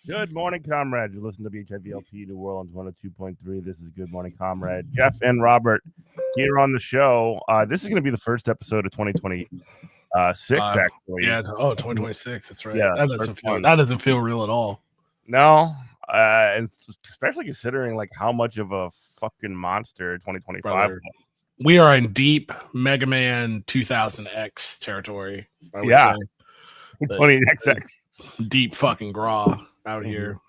Good morning, comrade. You listen to BHIVLP New Orleans 102.3. This is Good Morning, Comrade. Jeff and Robert here on the show. This is going to be the first episode of 2026, actually. Yeah. Oh, 2026. That's right. Yeah, That doesn't feel real at all. No, and especially considering like how much of a fucking monster 2025 Brother, was. we are in deep Mega Man 2000X territory. I would Yeah. say 20XX. Deep fucking Gras out here.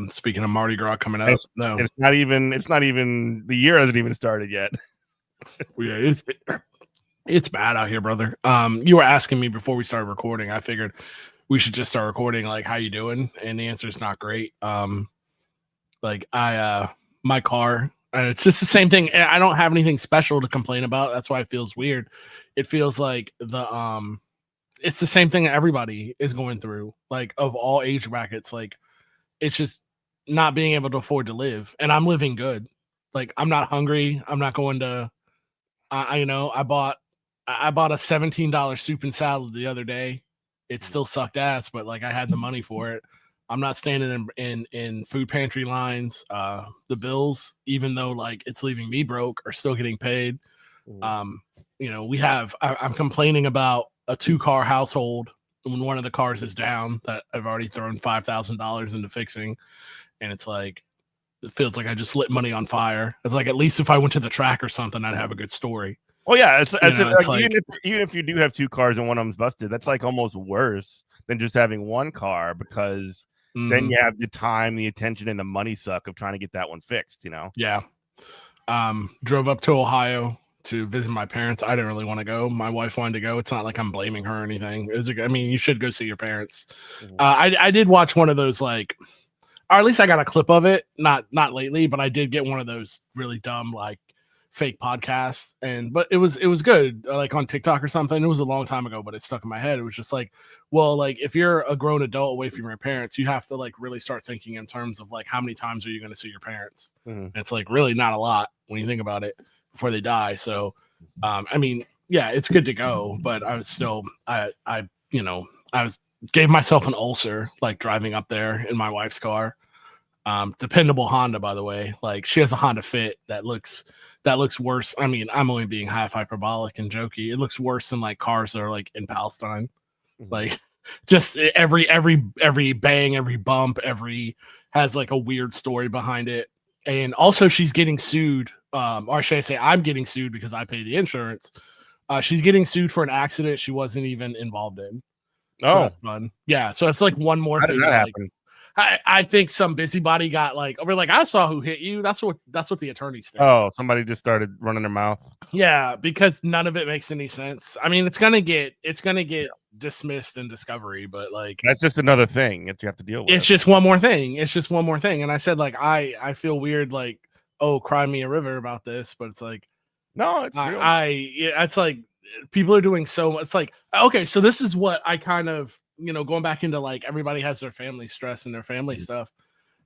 Speaking of Mardi Gras coming up, no, It's not even the year hasn't even started yet. Yeah, it's bad out here, brother. You were asking me before we started recording. I figured we should just start recording. Like, how you doing? And the answer is not great. Like my car, and it's just the same thing. I don't have anything special to complain about. That's why it feels weird. It feels like it's the same thing that everybody is going through, like of all age brackets. Like, it's just not being able to afford to live, and I'm living good. Like, I'm not hungry. I'm not going to. I bought a $17 soup and salad the other day. It still sucked ass, but like I had the money for it. I'm not standing in food pantry lines. The bills, even though like it's leaving me broke, are still getting paid. I'm complaining about a 2-car household when one of the cars is down that I've already thrown $5,000 into fixing. And it's like, it feels like I just lit money on fire. It's like, at least if I went to the track or something, I'd have a good story. Well, yeah, it's like, even if you do have 2 cars and one of them's busted, that's like almost worse than just having 1 car, because then you have the time, the attention, and the money suck of trying to get that one fixed. Yeah. Drove up to Ohio to visit my parents. I didn't really want to go. My wife wanted to go. It's not like I'm blaming her or anything. You should go see your parents. I did watch one of those, like, or at least I got a clip of it. Not lately, but I did get one of those really dumb, like, fake podcasts, but it was good, like on TikTok or something. It was a long time ago, but it stuck in my head. It was just like, well, like if you're a grown adult away from your parents, you have to like really start thinking in terms of like how many times are you going to see your parents. And it's like really not a lot when you think about it before they die. So yeah, it's good to go, but I was still gave myself an ulcer like driving up there in my wife's car. Dependable Honda, by the way. Like, she has a Honda Fit that looks worse. I mean, I'm only being half hyperbolic and jokey. It looks worse than like cars that are like in Palestine. Like, just every bang, every bump, has like a weird story behind it. And also, she's getting sued. Or should I say, I'm getting sued because I pay the insurance. She's getting sued for an accident she wasn't even involved in. So that's fun. Yeah. So it's like one more How thing. Did that happen? I think some busybody got like, we're like, I saw who hit you. That's what the attorneys think. Oh, somebody just started running their mouth. Yeah, because none of it makes any sense. I mean, it's gonna get dismissed in discovery, but like, that's just another thing that you have to deal with. It's just one more thing. And I said, like, I feel weird, like, oh, cry me a river about this, but it's like, no, it's real. It's like people are doing so much. It's like, okay, so this is what I kind of, going back into like everybody has their family stress and their family stuff.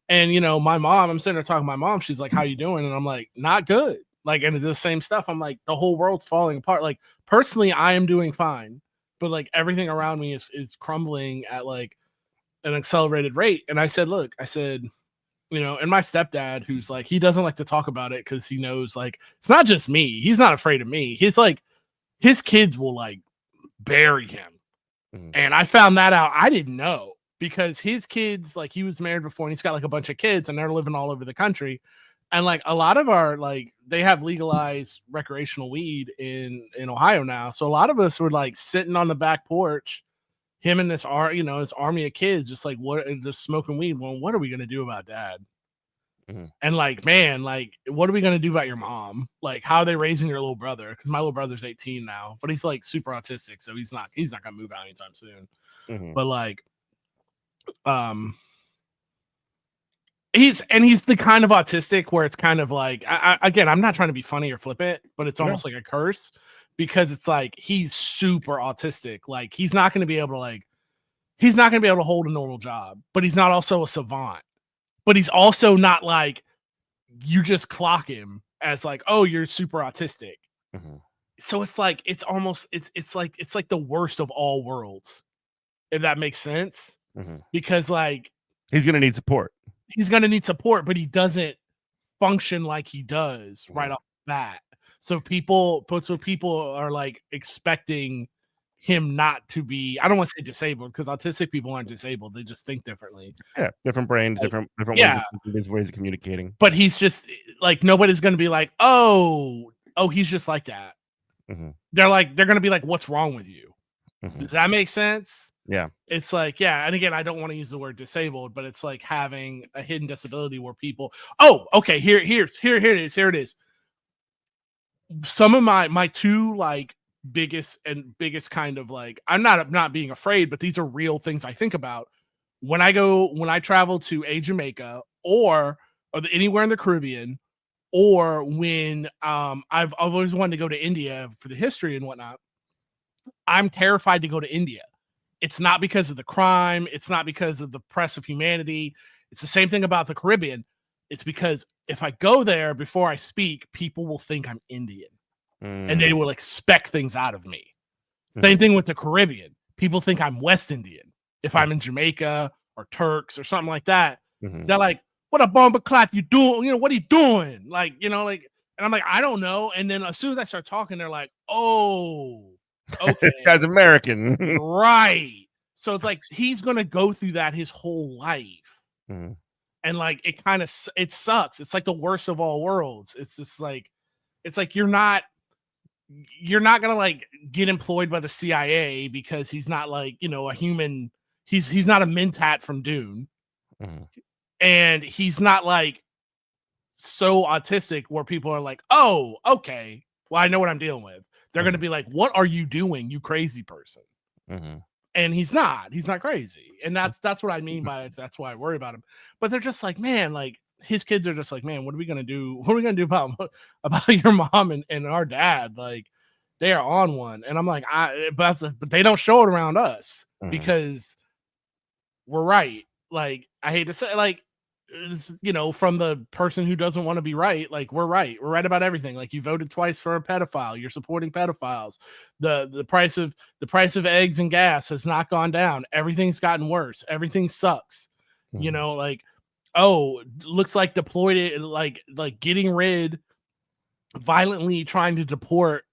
And, my mom, I'm sitting there talking to my mom. She's like, how you doing? And I'm like, not good. Like, and it's the same stuff. I'm like, the whole world's falling apart. Like, personally, I am doing fine, but like everything around me is crumbling at like an accelerated rate. And I said, look, and my stepdad, who's like, he doesn't like to talk about it because he knows like, it's not just me. He's not afraid of me. He's like, his kids will like bury him. And I found that out. I didn't know, because his kids, like, he was married before and he's got like a bunch of kids and they're living all over the country. And like a lot of our, like, they have legalized recreational weed in Ohio now. So a lot of us were like sitting on the back porch, him and his army of kids, just like, just smoking weed. Well, what are we going to do about dad? And like, man, like, what are we going to do about your mom? Like, how are they raising your little brother? Because my little brother's 18 now, but he's like super autistic. So he's not going to move out anytime soon. But like, he's the kind of autistic where it's kind of like, again, I'm not trying to be funny or flippant, but it's almost like a curse, because it's like, he's super autistic. Like, he's not going to be able to hold a normal job, but he's not also a savant. But he's also not like, you just clock him as like, oh, you're super autistic. So it's like, it's almost, it's like the worst of all worlds, if that makes sense. Because like, He's gonna need support. He's gonna need support, but he doesn't function like he does right off the bat. So people are like expecting him not to be, I don't want to say disabled, because autistic people aren't disabled, they just think differently. Yeah, different brains, Like, different yeah, ways of communicating. but he's just like, nobody's gonna be like, oh, he's just like that. They're gonna be like, what's wrong with you? Does that make sense? Yeah. It's like, yeah, and again, I don't want to use the word disabled, but it's like having a hidden disability where people, oh, okay, here it is. Some of my two like biggest kind of like, I'm not being afraid, but these are real things I think about when I travel to a Jamaica or anywhere in the Caribbean, or when I've always wanted to go to India for the history and whatnot. I'm terrified to go to India. It's not because of the crime. It's not because of the press of humanity. It's the same thing about the Caribbean. It's because if I go there before I speak, people will think I'm Indian and they will expect things out of me. Same thing with the Caribbean. People think I'm West Indian. If I'm in Jamaica or Turks or something like that, they're like, what a bomber clap you doing? You know, what are you doing? Like, you know, like, and I'm like, I don't know. And then as soon as I start talking, they're like, oh, okay. This guy's American. Right. So it's like he's gonna go through that his whole life. And like it sucks. It's like the worst of all worlds. It's just like, it's like you're not gonna like get employed by the CIA because he's not like, you know, a human. He's not a Mentat from Dune. And he's not like so autistic where people are like, oh, okay, well, I know what I'm dealing with. They're going to be like, what are you doing, you crazy person? And he's not crazy. And that's what I mean by it. That's why I worry about him. But they're just like, man, like his kids are just like, man, what are we going to do? What are we going to do about your mom and our dad? Like they are on one. And I'm like, but they don't show it around us because we're right. Like, I hate to say, like, you know, from the person who doesn't want to be right, like we're right about everything. Like you voted twice for a pedophile, you're supporting pedophiles. The price of eggs and gas has not gone down. Everything's gotten worse. Everything sucks. You know, like, oh, looks like deployed, like getting rid, violently trying to deport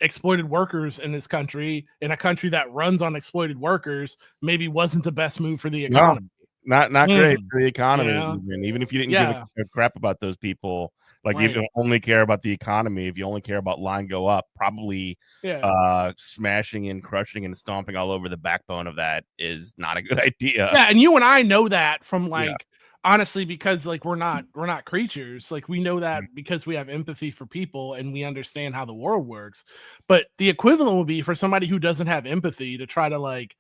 exploited workers in this country, in a country that runs on exploited workers, maybe wasn't the best move for the economy. Not great for the economy. Yeah. Even if you didn't give a crap about those people, like you don't only care about the economy. If you only care about line go up, probably smashing and crushing and stomping all over the backbone of that is not a good idea. Yeah, and you and I know that from like honestly, because like we're not creatures. Like we know that because we have empathy for people and we understand how the world works. But the equivalent would be for somebody who doesn't have empathy to try to like,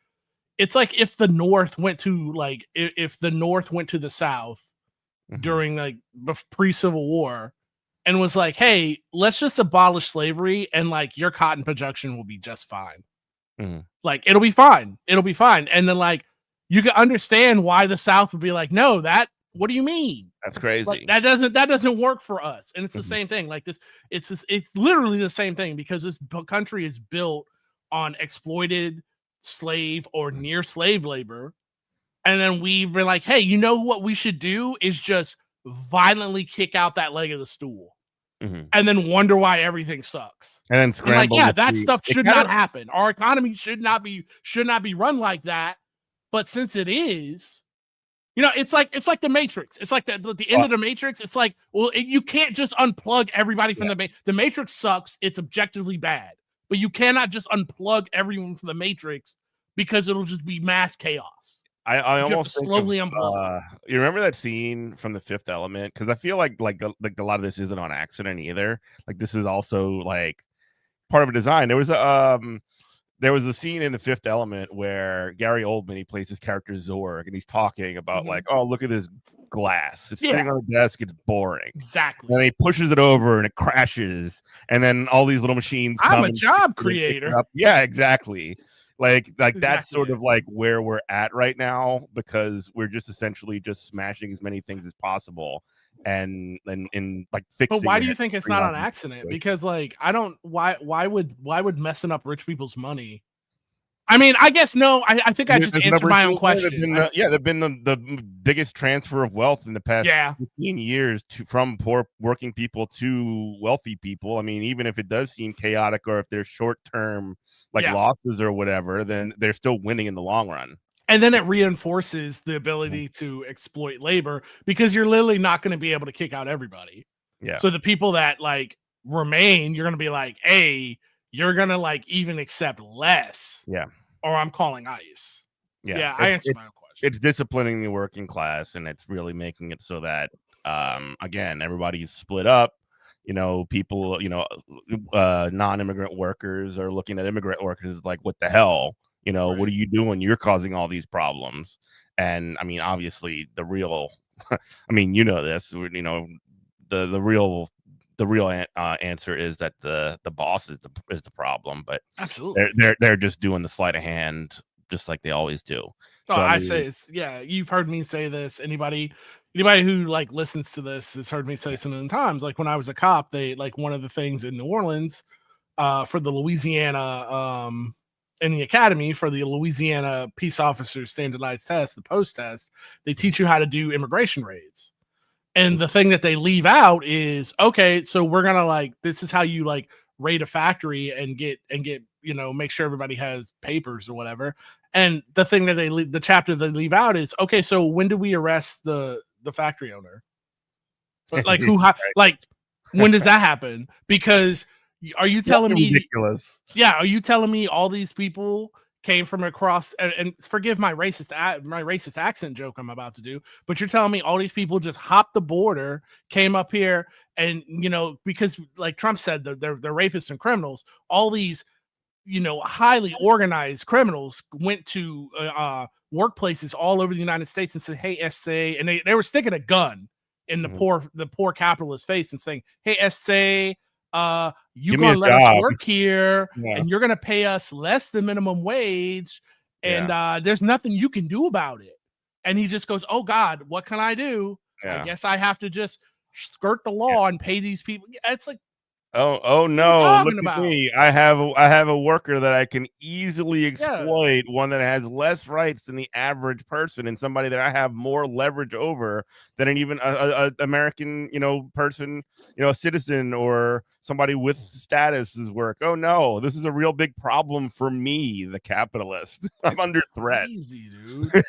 it's like if the North went to like, if the North went to the South during like pre-Civil War and was like, hey, let's just abolish slavery and like your cotton production will be just fine. Like it'll be fine. And then like you can understand why the South would be like, no, what do you mean? That's crazy. Like, that doesn't work for us. And it's the same thing. Like this, it's literally the same thing because this country is built on exploited slave or near slave labor. And then we were like, hey, you know what we should do is just violently kick out that leg of the stool and then wonder why everything sucks. And then scramble. And like, that stuff should not happen. Our economy should not be run like that. But since it is, you know, it's like the Matrix. It's like the end of the Matrix. It's like, well, you can't just unplug everybody from the Matrix sucks. It's objectively bad. But you cannot just unplug everyone from the Matrix because it'll just be mass chaos. I almost slowly unplug. You remember that scene from The Fifth Element? Because I feel like a lot of this isn't on accident either. Like this is also like part of a design. There was a scene in The Fifth Element where Gary Oldman, he plays his character Zorg, and he's talking about like, oh, look at this glass. It's sitting on the desk. It's boring. Exactly. And he pushes it over and it crashes. And then all these little machines come. I'm a job creator. Yeah, exactly. Like that's sort of like where we're at right now because we're just essentially just smashing as many things as possible and like fixing. But why do you think it's not on accident? Because like I don't why would messing up rich people's money I mean, I guess no. I think I just answered my own question. They've been the biggest transfer of wealth in the past 15 years from poor working people to wealthy people. I mean, even if it does seem chaotic or if there's short-term losses or whatever, then they're still winning in the long run. And then it reinforces the ability to exploit labor because you're literally not going to be able to kick out everybody. Yeah. So the people that like remain, you're going to be like, hey, you're going to like even accept less. Yeah. Or I'm calling ICE. Yeah. I answered my own question. It's disciplining the working class, and it's really making it so that, again, everybody's split up. You know, people, non-immigrant workers are looking at immigrant workers like, what the hell? You know, what are you doing? You're causing all these problems. And I mean, obviously, the real, I mean, you know this, you know, the real answer is that the boss is the problem, but absolutely they're just doing the sleight of hand just like they always do. So I say it's, you've heard me say this. Anybody who like listens to this has heard me say so many times. Like when I was a cop, they like one of the things in New Orleans for the Louisiana in the academy for the Louisiana peace officers standardized test, the post test, they teach you how to do immigration raids. And the thing that they leave out is, okay, so we're gonna like, this is how you like raid a factory and get, you know, make sure everybody has papers or whatever. And the thing that the chapter they leave out is, okay, so when do we arrest the factory owner? Like like when does that happen? Because are you telling me ridiculous? Yeah, are you telling me all these people came from across and forgive my racist accent joke I'm about to do, but you're telling me all these people just hopped the border, came up here, and you know, because like Trump said, they're rapists and criminals. All these, you know, highly organized criminals went to workplaces all over the United States and said, "Hey, SA," and they were sticking a gun in the poor capitalist face and saying, "Hey, SA, you gonna let us work here, and you're gonna pay us less than minimum wage, and there's nothing you can do about it." And he just goes, "Oh God, what can I do? I guess I have to just skirt the law and pay these people." It's like, oh no, look at me. I have a worker that I can easily exploit, one that has less rights than the average person, and somebody that I have more leverage over than an even a American, you know, person, you know, a citizen or somebody with status's work. Oh no, this is a real big problem for me, the capitalist. I'm under threat. Crazy, dude.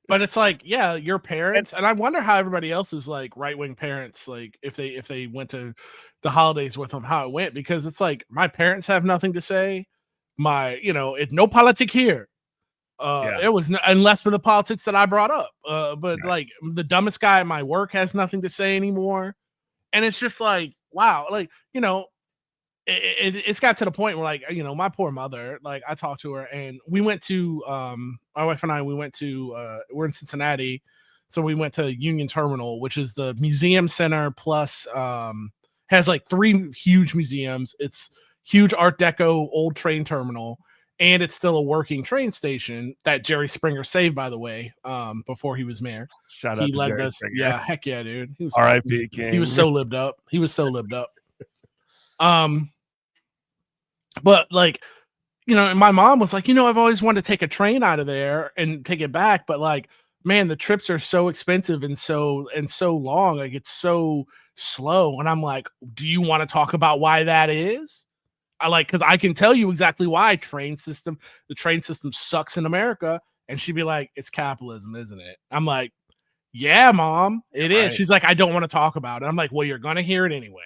But it's like, your parents, and I wonder how everybody else is like right-wing parents, like if they went to the holidays with them, how it went, because it's like my parents have nothing to say. No politic here. It was unless for the politics that I brought up. But like the dumbest guy at my work has nothing to say anymore. And it's just like, wow, like, you know, it's got to the point where like, you know, my poor mother, like I talked to her and we went to my wife and I, we went to we're in Cincinnati, so we went to Union Terminal, which is the museum center plus has like 3 huge museums. It's huge Art Deco old train terminal, and it's still a working train station that Jerry Springer saved, by the way, before he was mayor. Shout out to Jerry Springer. Yeah, heck yeah, dude. He was R.I.P. King. He was so lived up. But like, you know, and my mom was like, you know, I've always wanted to take a train out of there and take it back, but like, man, the trips are so expensive and so long. Like it's so slow. And I'm like, do you want to talk about why that is? Because I can tell you exactly why the train system sucks in America. And she'd be like, it's capitalism, isn't it? I'm like, yeah, Mom, it is. She's like, I don't want to talk about it. I'm like, well, you're going to hear it anyway.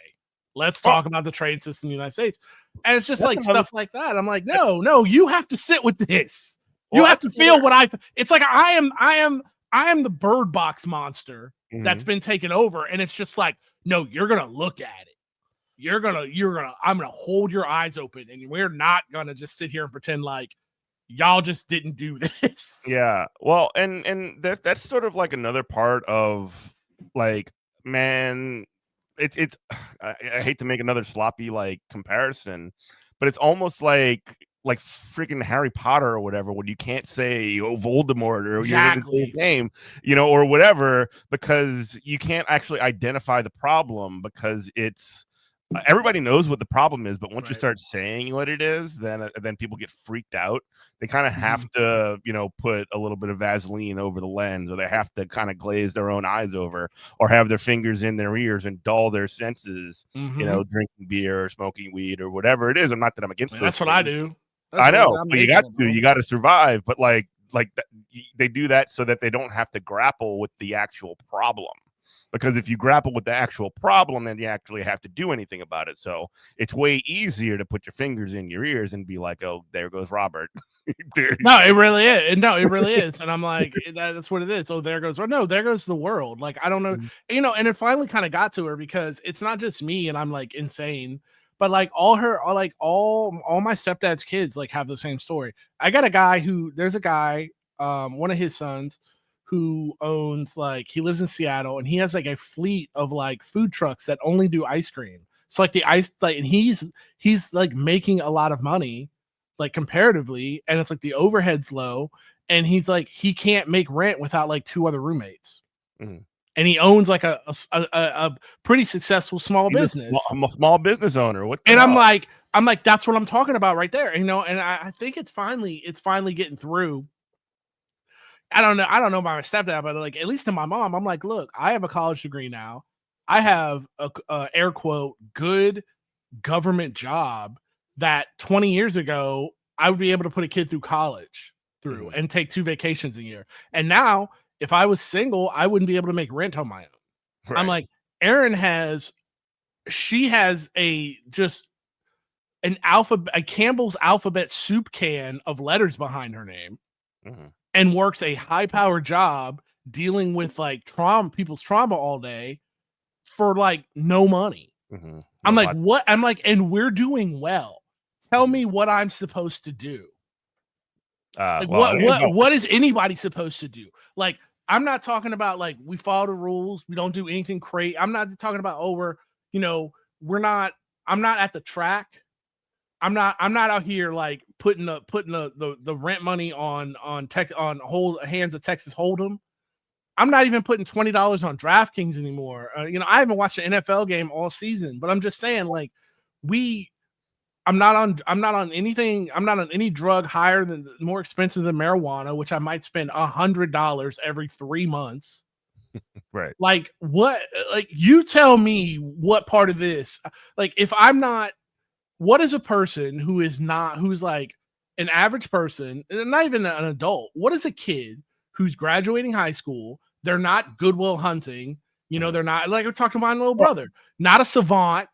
Let's talk about the train system in the United States. And it's just like stuff like that. I'm like, no, you have to sit with this. You have to feel what it's like. I am the bird box monster that's been taken over. And it's just like, no, you're going to look at it. I'm going to hold your eyes open, and we're not going to just sit here and pretend like y'all just didn't do this. Yeah. Well, and that's sort of like another part of like, man, it's I hate to make another sloppy like comparison, but it's almost like freaking Harry Potter or whatever, when you can't say Voldemort or your name, you know, or whatever, because you can't actually identify the problem because it's everybody knows what the problem is, but once you Right. start saying what it is, then people get freaked out. They kind of have Mm-hmm. to, put a little bit of Vaseline over the lens, or they have to kind of glaze their own eyes over, or have their fingers in their ears and dull their senses, Mm-hmm. drinking beer or smoking weed or whatever it is. I'm not that I'm against Man, those that's what I things. do. I That's what know, I'm but you making got it, to, bro. you got to survive. But they do that so that they don't have to grapple with the actual problem. Because if you grapple with the actual problem, then you actually have to do anything about it. So it's way easier to put your fingers in your ears and be like, "Oh, there goes Robert." No, it really is. No, it really is. And I'm like, that's what it is. Oh, there goes. Or no, there goes the world. Like, I don't know, and it finally kind of got to her because it's not just me and I'm like insane, but like all my stepdad's kids like have the same story. I got there's a guy, one of his sons who owns he lives in Seattle and he has like a fleet of like food trucks that only do ice cream. So like the ice, like, and he's like making a lot of money like comparatively, and it's like the overhead's low, and he's like he can't make rent without like two other roommates, Mhm. and he owns like a pretty successful small He's business. I'm a small business owner. What the And hell? I'm like that's what I'm talking about right there, and I think it's finally getting through. I don't know about my stepdad, but like at least to my mom, I'm like, look, I have a college degree now. I have a air quote good government job that 20 years ago I would be able to put a kid through college through and take 2 vacations a year. And now, if I was single, I wouldn't be able to make rent on my own. I'm Right. like, Erin she has a Campbell's alphabet soup can of letters behind her name Mhm. and works a high powered job dealing with like people's trauma all day for like no money. Mhm. I'm Well, like, what? I'm like, and we're doing well. Tell Mhm. me what I'm supposed to do. Like, well, it ain't about what is anybody supposed to do? Like, I'm not talking about like we follow the rules, we don't do anything crazy. I'm not talking about you know, we're not. I'm not at the track. I'm not out here like putting the rent money on hold hands of Texas Hold'em. I'm not even putting $20 on DraftKings anymore. I haven't watched an NFL game all season, but I'm just saying, like, we. I'm not on anything. I'm not on any drug higher than more expensive than marijuana, which I might spend $100 every 3 months. right. Like what? Like you tell me what part of this? Like if I'm not, what is a person who's like an average person, and not even an adult? What is a kid who's graduating high school? They're not Goodwill Hunting. Mhm. They're not like I talked to my little Well, brother, not a savant,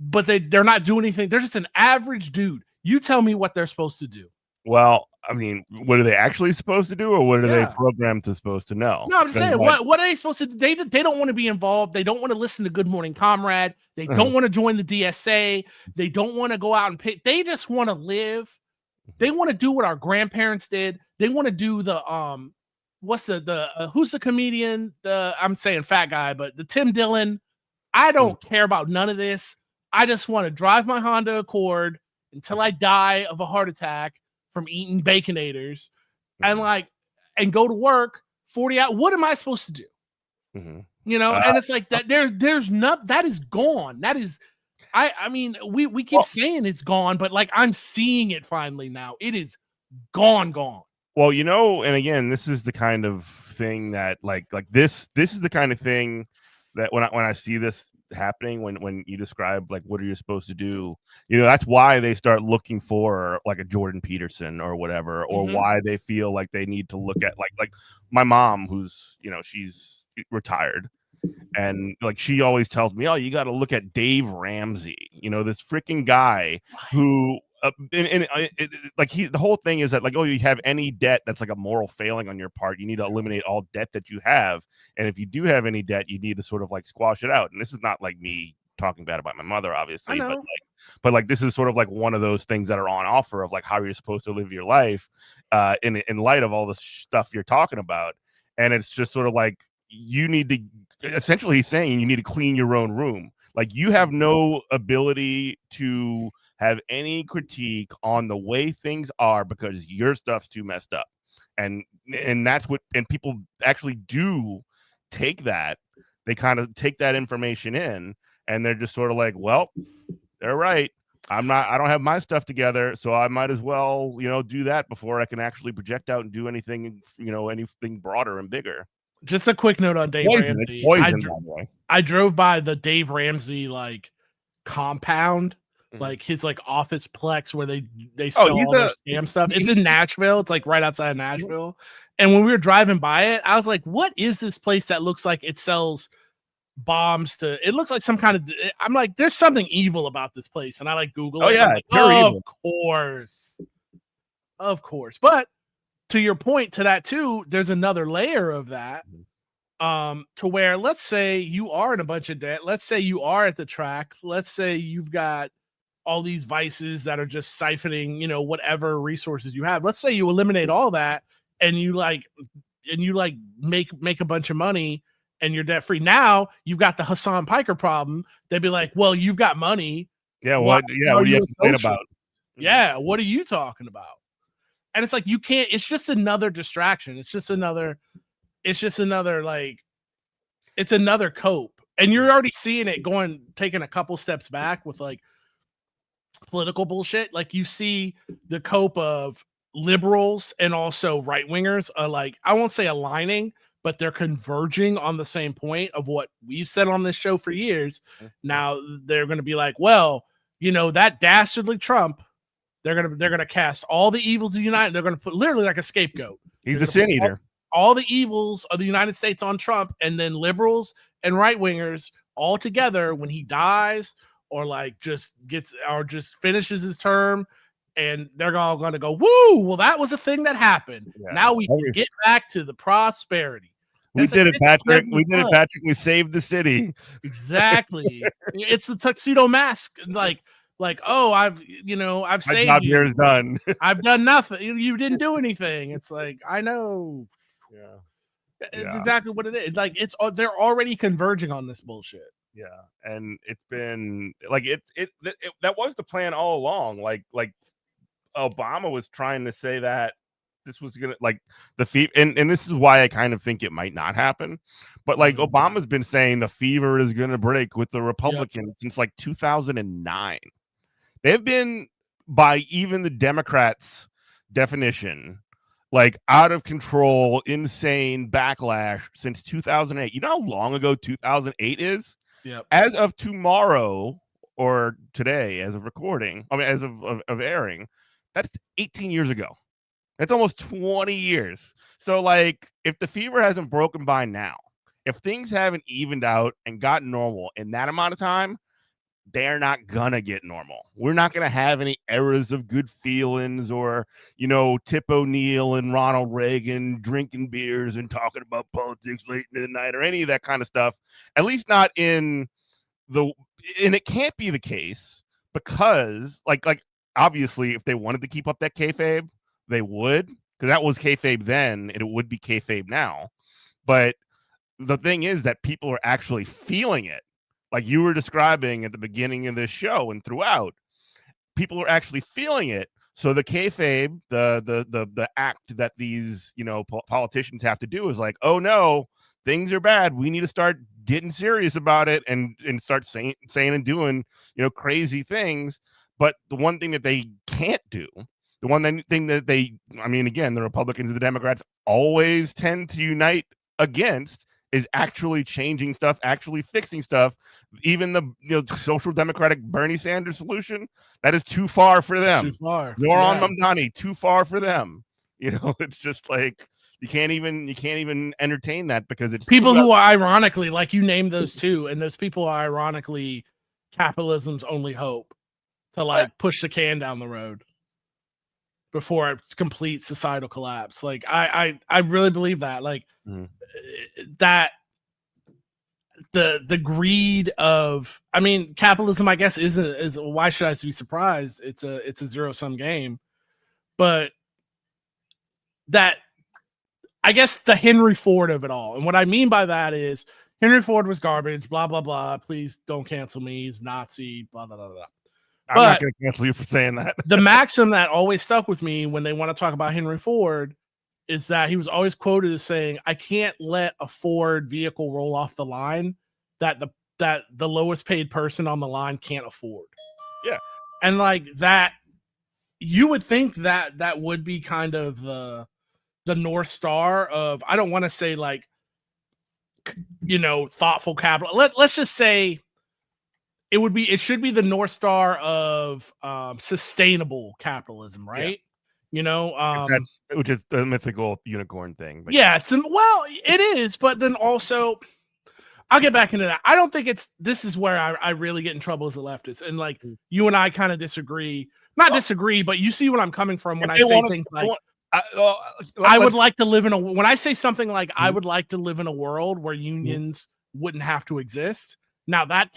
but they're not doing anything. They're just an average dude. You tell me what they're supposed to do. well, I mean, what are they actually supposed to do, or what are they Yeah. programmed to supposed to know? No, I'm just Because saying, what are they supposed to do? They don't want to be involved. They don't want to listen to Good Morning Comrade. They don't want to join the DSA. They don't want to go out and pay. They just want to live. They want to do what our grandparents did. They want to do the what's who's the comedian? I'm saying fat guy, but the Tim Dillon. I don't care about none of this. I just want to drive my Honda Accord until I die of a heart attack from eating Baconators and and go to work 40 hours. What am I supposed to do? Mhm. And it's like that there's not that is gone. That is I mean, we keep Well, saying it's gone, but like I'm seeing it finally now. It is gone. well, and again, this is the kind of thing that this is the kind of thing that when I see this happening, when you describe like what are you supposed to do, that's why they start looking for like a Jordan Peterson or whatever, or Mm-hmm. why they feel like they need to look at like my mom, who's she's retired. And like she always tells me, "Oh, you got to look at Dave Ramsey, this freaking guy who." The whole thing is that like, oh, you have any debt that's like a moral failing on your part, you need to eliminate all debt that you have, and if you do have any debt, you need to sort of like squash it out. And this is not like me talking bad about my mother, I obviously, know. but like this is sort of like one of those things that are on offer of like how you're supposed to live your life, in light of all the stuff you're talking about, and it's just sort of like you need to essentially he's saying you need to clean your own room. Like you have no ability to have any critique on the way things are because your stuff's too messed up. And that's what and people actually do take that. They kind of take that information in and they're just sort of like, well, they're right. I don't have my stuff together, so I might as well, do that before I can actually project out and do anything, anything broader and bigger. Just a quick note on Dave Ramsey. It's poison, by the way. I drove by the Dave Ramsey like compound, like his like office plex where they sell all their scam stuff. It's in Nashville. It's like right outside of Nashville. And when we were driving by it, I was like, what is this place that looks like it sells bombs to, it looks like some kind of, I'm like, there's something evil about this place. And I like Google it. Yeah, like, of course. But to your point to that too, there's another layer of that. To where, let's say you are in a bunch of debt. Let's say you are at the track. Let's say you've got all these vices that are just siphoning, whatever resources you have. Let's say you eliminate all that and you make a bunch of money and you're debt free. Now you've got the Hassan Piker problem. They'd be like, well, you've got money. Yeah. What do you have to complain about? Yeah. What are you talking about? And it's like, you can't, it's just another distraction. It's just another like, it's another cope. And you're already seeing it taking a couple steps back with like political bullshit. Like you see the cope of liberals and also right wingers are like, I won't say aligning, but they're converging on the same point of what we've said on this show for years. Now they're going to be like, well, that dastardly Trump, they're going to cast all the evils of the United. They're going to put literally like a scapegoat. He's a sin eater. All the evils of the United States on Trump, and then liberals and right wingers all together when he dies or like just finishes his term, and they're all going to go, woo, well, that was a thing that happened. Yeah. Now we can get back to the prosperity. We did it, Patrick. We did it, Patrick. We saved the city. Exactly. It's the tuxedo mask. Like, oh, I've saved you. My job here is done. I've done nothing. You didn't do anything. It's like, I know. Yeah, it's exactly what it is. Like they're already converging on this bullshit. Yeah, and it's been like that was the plan all along. Like Obama was trying to say that this was gonna like the fever, and this is why I kind of think it might not happen. But like Obama's been saying the fever is gonna break with the Republicans since like 2009. They've been, by even the Democrats' definition, like out of control, insane backlash since 2008. You know how long ago 2008 is? Yeah. As of tomorrow or today, as of recording, as of airing, that's 18 years ago. That's almost 20 years. So like, if the fever hasn't broken by now, if things haven't evened out and gotten normal in that amount of time, they're not gonna get normal. We're not gonna have any eras of good feelings or, Tip O'Neill and Ronald Reagan drinking beers and talking about politics late in the night or any of that kind of stuff. At least not and it can't be the case because like obviously if they wanted to keep up that kayfabe, they would, because that was kayfabe then and it would be kayfabe now. But the thing is that people are actually feeling it. Like you were describing at the beginning of this show and throughout, people are actually feeling it. So the kayfabe, the act that these politicians have to do is like, oh no, things are bad. We need to start getting serious about it and start saying and doing crazy things. But the one thing that they can't do, the one thing that again, the Republicans and the Democrats always tend to unite against is actually changing stuff, actually fixing stuff. Even the social democratic Bernie Sanders solution, that is too far for them. Too far. Zoran Mamdani, too far for them. It's just like you can't even entertain that because it's people who are ironically, like you named those two, and those people are ironically capitalism's only hope to like push the can down the road before it's complete societal collapse. Like I really believe that. Like that the greed of, capitalism, I guess, is why should I be surprised? It's a zero-sum game. But that, I guess, the Henry Ford of it all. And what I mean by that is Henry Ford was garbage, blah, blah, blah. Please don't cancel me. He's Nazi, blah, blah, blah, blah. I'm not going to cancel you for saying that. The maxim that always stuck with me when they want to talk about Henry Ford is that he was always quoted as saying, I can't let a Ford vehicle roll off the line that that the lowest paid person on the line can't afford. Yeah. And like that, you would think that that would be kind of the North Star of, I don't want to say like, thoughtful capital. Let's just say it should be the North Star of sustainable capitalism, right? Which is the mythical unicorn thing. But yeah, it is, but then also I'll get back into that. I don't think this is where I really get in trouble as a leftist. And like you and I kind of disagree. Not disagree, but you see what I'm coming from when I say things like I would like to live when I say something like I would like to live in a world where unions wouldn't have to exist. Now that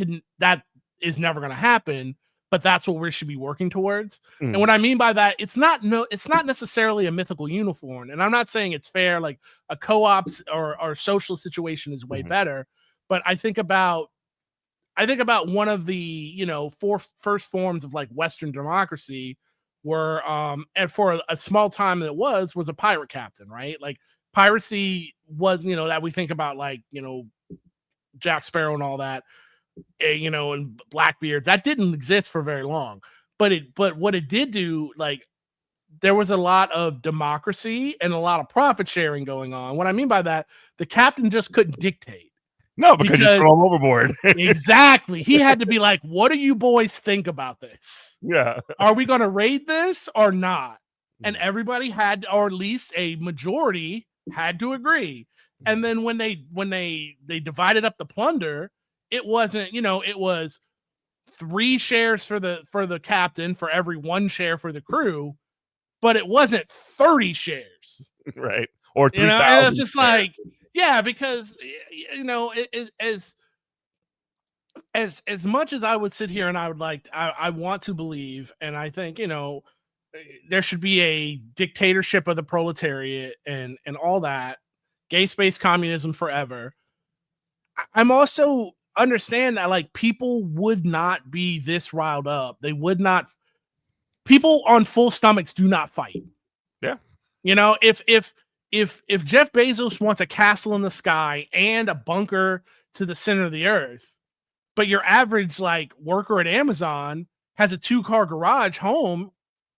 is never going to happen, but that's what we should be working towards. And what I mean by that, it's not necessarily a mythical unicorn. And I'm not saying it's fair, like a co-op or social situation is way better. But I think about one of the, first forms of like Western democracy were, and for a small time that was a pirate captain, right? Like piracy was, that we think about like, Jack Sparrow and all that, and Blackbeard, that didn't exist for very long. But what it did do, like there was a lot of democracy and a lot of profit sharing going on. What I mean by that, the captain just couldn't dictate. No, because you throw him overboard. Exactly. He had to be like, what do you boys think about this? Yeah. Are we going to raid this or not? And everybody had, or at least a majority had to agree. And then when they divided up the plunder, it wasn't, it was 3 shares for the captain for every 1 share for the crew, but it wasn't 30 shares. Right. Or 3,000. And it's just like, yeah, because as much as I would sit here and I want to believe, and I think there should be a dictatorship of the proletariat and all that, gay space communism forever. I'm also understand that like people would not be this riled up. They would not. People on full stomachs do not fight. Yeah, if Jeff Bezos wants a castle in the sky and a bunker to the center of the earth, but your average like worker at Amazon has a 2-car garage home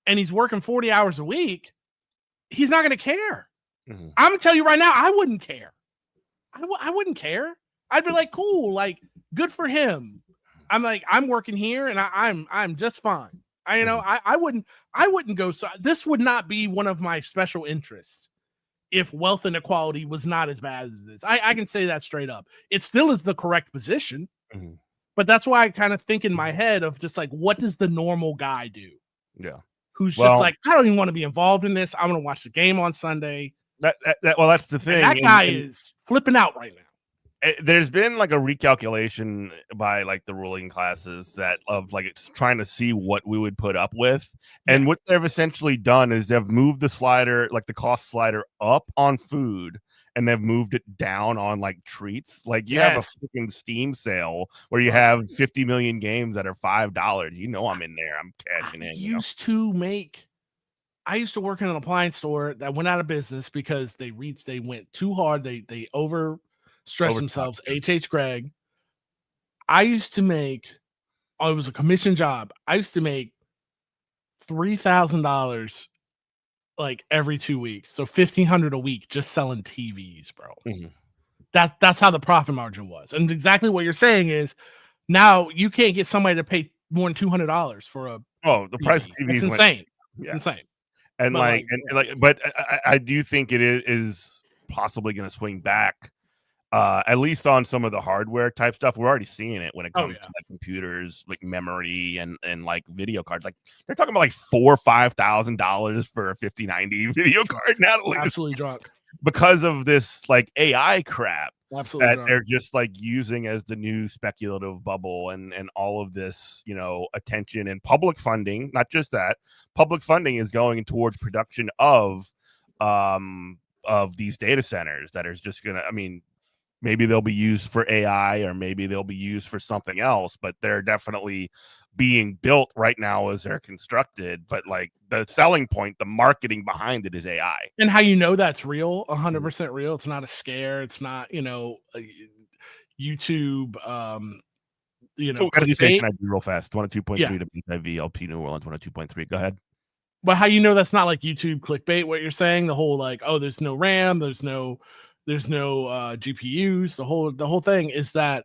and he's working 40 hours a week, he's not going to care. I'm going to tell you right now, I wouldn't care. I wouldn't care. I'd be like, cool, like good for him. I'm like, I'm working here and I'm just fine. I wouldn't go. So this would not be one of my special interests if wealth inequality was not as bad as it is. I can say that straight up. It still is the correct position, but that's why I kind of think in my head of just like, what does the normal guy do? Yeah. Who's just like, I don't even want to be involved in this. I want to watch the game on Sunday. That's the thing. And that guy is flipping out right now. There's been like a recalculation by like the ruling classes that of like it's trying to see what we would put up with. And what they've essentially done is they've moved the slider, like the cost slider up on food, and they've moved it down on like treats. Like you have a freaking Steam sale where you have 50 million games that are $5. I'm in there. I'm cashing in. I used to work in an appliance store that went out of business because they went too hard. They overstretched themselves. H. Gregg. I used to make, it was a commission job. I used to make $3,000 like every 2 weeks. So $1,500 a week just selling TVs, bro. That's how the profit margin was. And exactly what you're saying is now you can't get somebody to pay more than $200 for a the price of TVs. It's insane. It's insane. And but I do think it is possibly going to swing back. At least on some of the hardware type stuff. We're already seeing it when it comes to like computers, like memory and like video cards. Like they're talking about like $4,000 or $5,000 for a 5090 video card now. Absolutely drunk. Because of this like AI crap Absolutely that drunk. they're just like using as the new speculative bubble and all of this, attention and public funding. Not just that, public funding is going towards production of these data centers that is just gonna, maybe they'll be used for AI or maybe they'll be used for something else, but they're definitely being built right now as they're constructed. But like the selling point, the marketing behind it is AI. And how that's real, 100% real. It's not a scare. It's not, YouTube Gotta do clickbait. Station ID real fast. 102.3 Yeah. to HIV LP New Orleans 102.3. Go ahead. But how you know that's not like YouTube clickbait? What you're saying, the whole like, oh, there's no RAM, there's no GPUs. The whole thing is that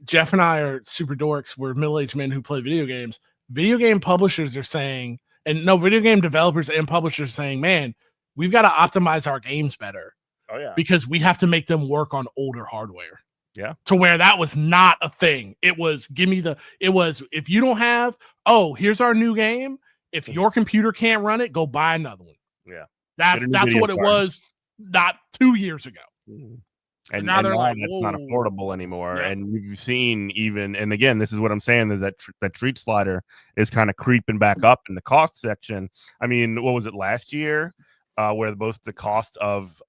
Jeff and I are super dorks. We're middle-aged men who play video games. Video game publishers are saying, and no, video game developers and publishers are saying, man, we've got to optimize our games better. Oh yeah, because we have to make them work on older hardware. Yeah. To where that was not a thing. It was if you don't have, oh, here's our new game. If your computer can't run it, go buy another one. Yeah. That's what it was not 2 years ago. Mm-hmm. And now they're like, that's not affordable anymore. Yeah. And you've seen and again, this is what I'm saying is that that treat slider is kind of creeping back up in the cost section. I mean, what was it last year? Where both the cost of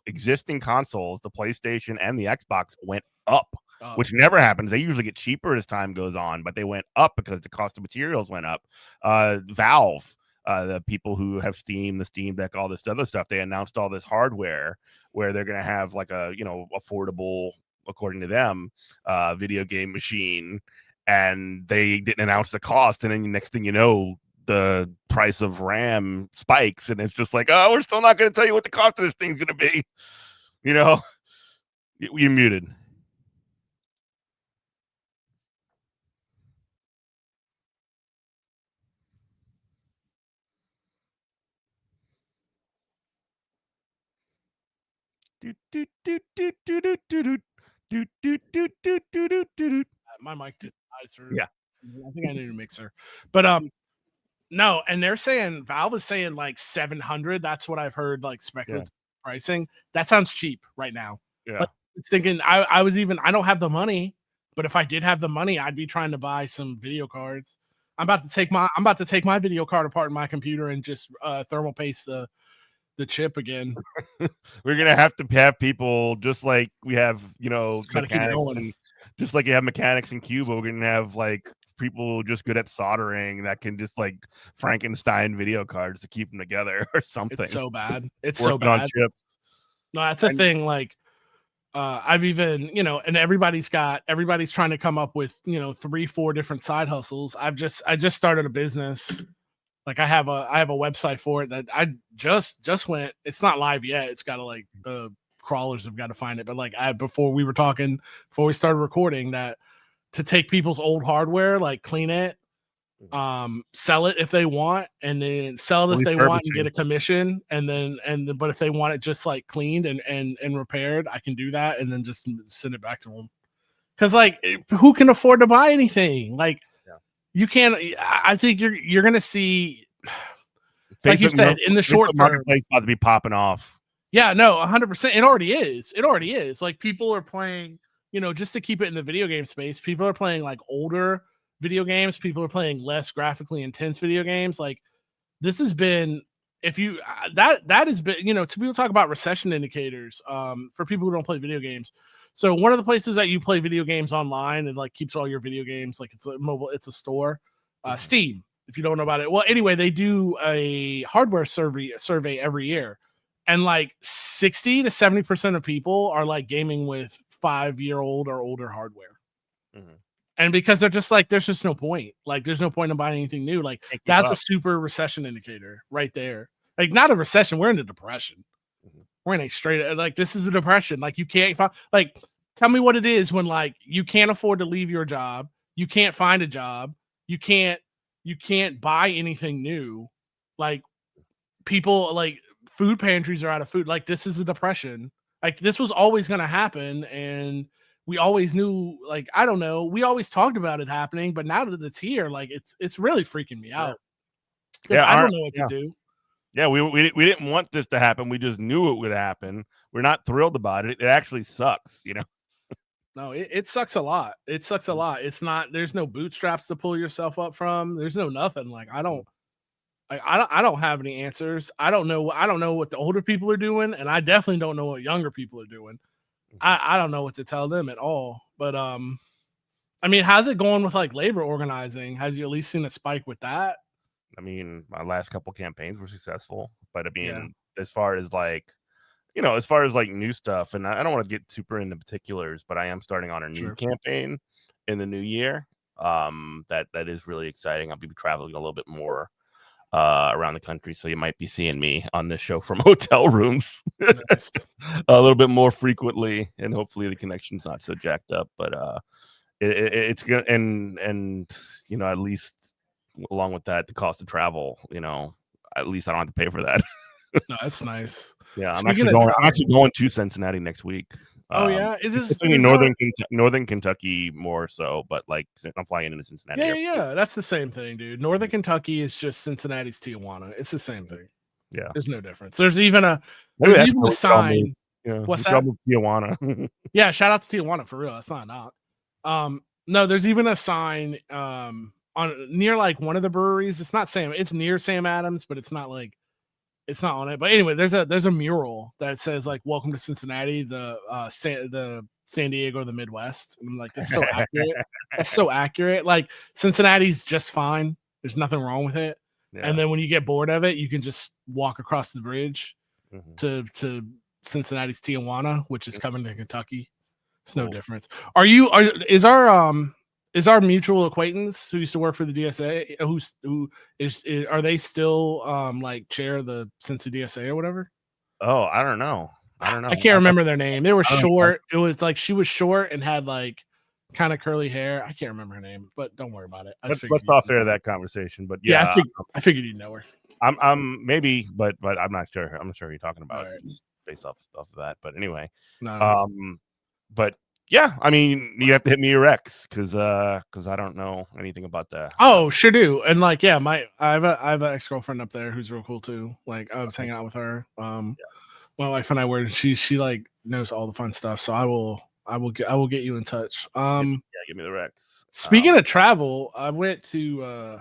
existing consoles, the PlayStation and the Xbox, went up, which never happens. They usually get cheaper as time goes on, but they went up because the cost of materials went up. Valve, the people who have Steam, the Steam Deck, all this other stuff, they announced all this hardware where they're going to have like a affordable, according to them, video game machine, and they didn't announce the cost, and then the next thing you know, the price of RAM spikes, and it's just like, oh, we're still not going to tell you what the cost of this thing's going to be. You're muted. My mic just dies for yeah. I think I need a mixer, but no, and they're saying Valve is saying like 700. That's what I've heard, like speculative pricing. That sounds cheap right now. Yeah, but it's thinking I don't have the money, but if I did have the money, I'd be trying to buy some video cards. I'm about to take my video card apart in my computer and just thermal paste the chip again. We're gonna have to have people just like we have, mechanics, and just like you have mechanics in Cuba. We're gonna have like people just good at soldering that can just like Frankenstein video cards to keep them together or something. It's so bad. It's Working so bad. on chips. No, that's a thing. Like, I've even, and everybody's trying to come up with, 3-4 different side hustles. I just started a business. Like I have a website for it that I just went. It's not live yet. It's got to like the crawlers have got to find it. But like before we started recording, that to take people's old hardware, like clean it, sell it if they want, and then sell it if they want and get a commission, but if they want it just like cleaned and repaired, I can do that and then just send it back to them. Because like, who can afford to buy anything? Like, you can't. I think you're gonna see, like you said, in the short term, marketplace about to be popping off. Yeah, no, 100%. It already is. Like people are playing, just to keep it in the video game space. People are playing like older video games. People are playing less graphically intense video games. Like this has been, if you that has been, to people talk about recession indicators. For people who don't play video games. So one of the places that you play video games online and like keeps all your video games, like it's a store, Steam, if you don't know about it. Well, anyway, they do a hardware survey every year, and like 60 to 70% of people are like gaming with 5-year-old or older hardware. Mm-hmm. And because they're just like, there's just no point. Like, there's no point in buying anything new. Like, that's a super recession indicator right there. Like, not a recession. We're in a depression. Mm-hmm. We're in a straight, like, this is a depression. Like, you can't find, like, tell me what it is when, like, you can't afford to leave your job. You can't find a job. You can't buy anything new. Like, people, like, food pantries are out of food. Like, this is a depression. Like, this was always going to happen. And we always knew, like, I don't know. We always talked about it happening, but now that it's here, like, it's really freaking me out. Yeah, I don't know what to do. Yeah, we didn't want this to happen. We just knew it would happen. We're not thrilled about it. It actually sucks, No, it sucks a lot. It sucks a lot. It's not, there's no bootstraps to pull yourself up from. There's no nothing. Like, I don't have any answers. I don't know what the older people are doing, and I definitely don't know what younger people are doing. I don't know what to tell them at all. But I mean, how's it going with like labor organizing? Have you at least seen a spike with that? I mean, my last couple campaigns were successful, but I mean, as far as like new stuff, and I don't want to get super into particulars, but I am starting on a new campaign, in the new year. That is really exciting. I'll be traveling a little bit more around the country, so you might be seeing me on this show from hotel rooms Nice. a little bit more frequently, and hopefully the connection's not so jacked up. But it's good, and at least along with that, the cost of travel, at least I don't have to pay for that. No, that's nice. Yeah, I'm Speaking actually going to Cincinnati next week. Oh yeah, it is northern Kentucky more so, but like I'm flying into Cincinnati. Yeah. That's the same thing, dude. Northern Kentucky is just Cincinnati's Tijuana. It's the same thing. Yeah, there's no difference. There's even a sign. Yeah, what's that? Tijuana. Yeah, shout out to Tijuana for real. That's not knock. No, there's even a sign on near like one of the breweries. It's not Sam. It's near Sam Adams, but it's not on it. But anyway, there's a mural that says like "Welcome to Cincinnati," the San Diego, the Midwest. And I'm like, that's so accurate. That's so accurate. Like Cincinnati's just fine. There's nothing wrong with it. Yeah. And then when you get bored of it, you can just walk across the bridge to Cincinnati's Tijuana, which is coming to Kentucky. It's no difference. Is our mutual acquaintance who used to work for the DSA are they still like chair of the Cincy DSA or whatever? Oh, I don't know. I can't remember their name. They were short. It was like she was short and had like kind of curly hair. I can't remember her name, but don't worry about it. Let's off air that conversation. But yeah, I figured you'd know her. I'm maybe, but I'm not sure. I'm not sure who you're talking about based off of that. But anyway, but yeah, I mean, you have to hit me your ex because I don't know anything about that. Oh, sure do. And like, yeah, I have an ex-girlfriend up there who's real cool too. Like I was hanging out with her. My wife and I were. She like knows all the fun stuff. So I will get you in touch. Yeah, give me the Rex. Speaking of travel, I went to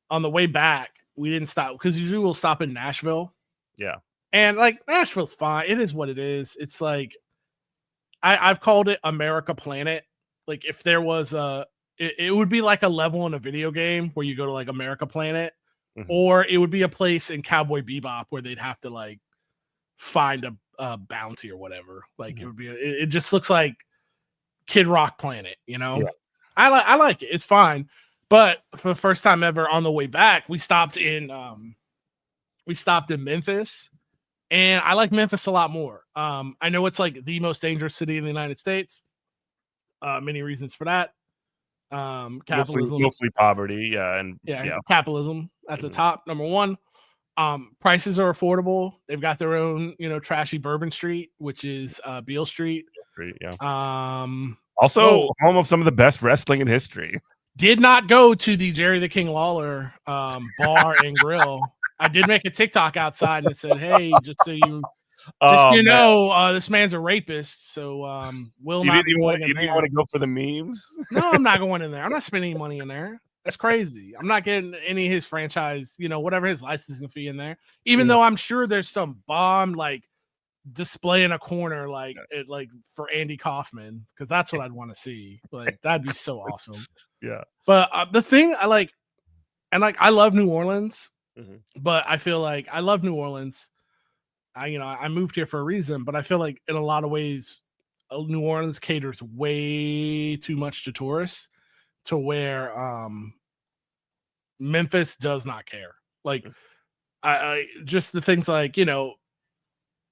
on the way back. We didn't stop because usually we'll stop in Nashville. Yeah, and like Nashville's fine. It is what it is. It's like I've called it America Planet. Like if there was it would be like a level in a video game where you go to like America Planet, or it would be a place in Cowboy Bebop where they'd have to like find a bounty or whatever. Like it would be. It just looks like Kid Rock Planet. Yeah. I like it. It's fine. But for the first time ever on the way back, we stopped in Memphis. And I like Memphis a lot more. I know it's like the most dangerous city in the United States. Many reasons for that. Capitalism, mostly poverty, and capitalism at the top. Number one, prices are affordable. They've got their own, trashy Bourbon Street, which is Beale Street. Also, home of some of the best wrestling in history. Did not go to the Jerry the King Lawler bar and grill. I did make a TikTok outside and it said, "Hey, just so you know, this man's a rapist." So will not be going in there. You want to go for the memes? No, I'm not going in there. I'm not spending any money in there. That's crazy. I'm not getting any of his franchise, whatever his licensing fee in there. Even though I'm sure there's some bomb like display in a corner like for Andy Kaufman, because that's what I'd want to see. Like that'd be so awesome. Yeah. But the thing I like, and like I love New Orleans. But I feel like I love New Orleans. I moved here for a reason, but I feel like in a lot of ways, New Orleans caters way too much to tourists to where Memphis does not care. Like I just the things like, the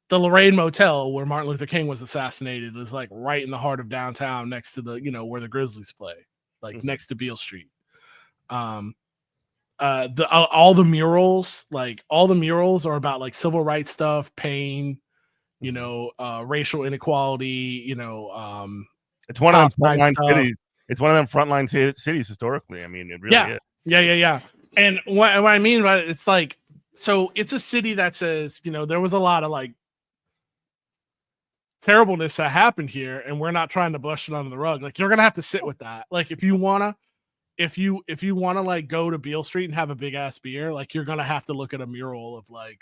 Lorraine Motel where Martin Luther King was assassinated is like right in the heart of downtown next to the, where the Grizzlies play, like next to Beale Street. All the murals are about like civil rights stuff, pain, racial inequality, it's one of them frontline cities. It's one of them frontline cities historically. I mean, it really is. Yeah. And what I mean by it, it's like, so it's a city that says, there was a lot of like terribleness that happened here, and we're not trying to brush it under the rug. Like you're gonna have to sit with that. Like if you wanna like go to Beale Street and have a big ass beer, like you're gonna have to look at a mural of like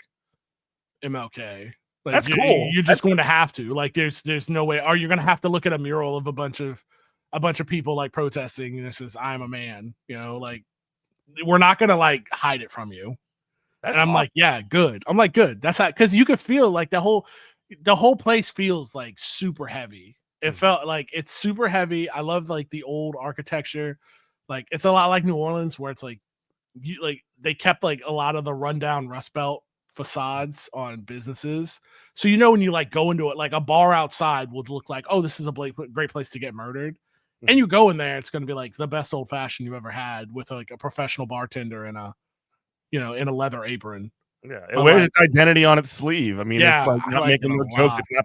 MLK. Like, that's cool. You're just going to have to. Like there's no way. Or you're gonna have to look at a mural of a bunch of people like protesting. And it says "I'm a man." Like we're not gonna like hide it from you. That's and I'm awesome. like, yeah, good. I'm like, good. That's how, because you could feel like the whole place feels like super heavy. It felt like it's super heavy. I love like the old architecture. Like it's a lot like New Orleans, where it's like they kept like a lot of the rundown Rust Belt facades on businesses. So when you like go into it, like a bar outside would look like, oh, this is a great place to get murdered. And you go in there, it's going to be like the best old fashioned you've ever had with like a professional bartender in a leather apron. Yeah, it wears its identity on its sleeve. I mean, it's like not making no jokes. It's not